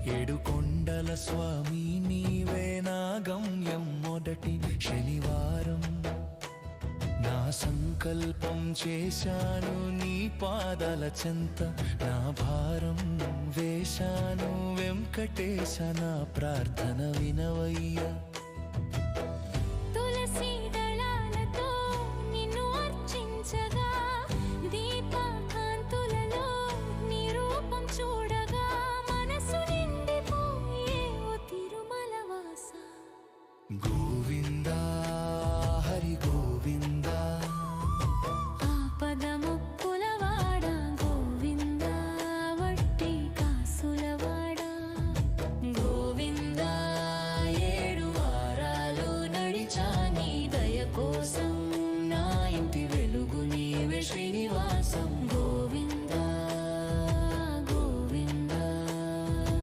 ఏడుకొండల స్వామి నీవే నా గమ్యం మొదటి శనివారం నా సంకల్పం చేశాను నీ పాదాల చెంత నా భారం వేశాను వెంకటేశ నా ప్రార్థన వినవయ్యా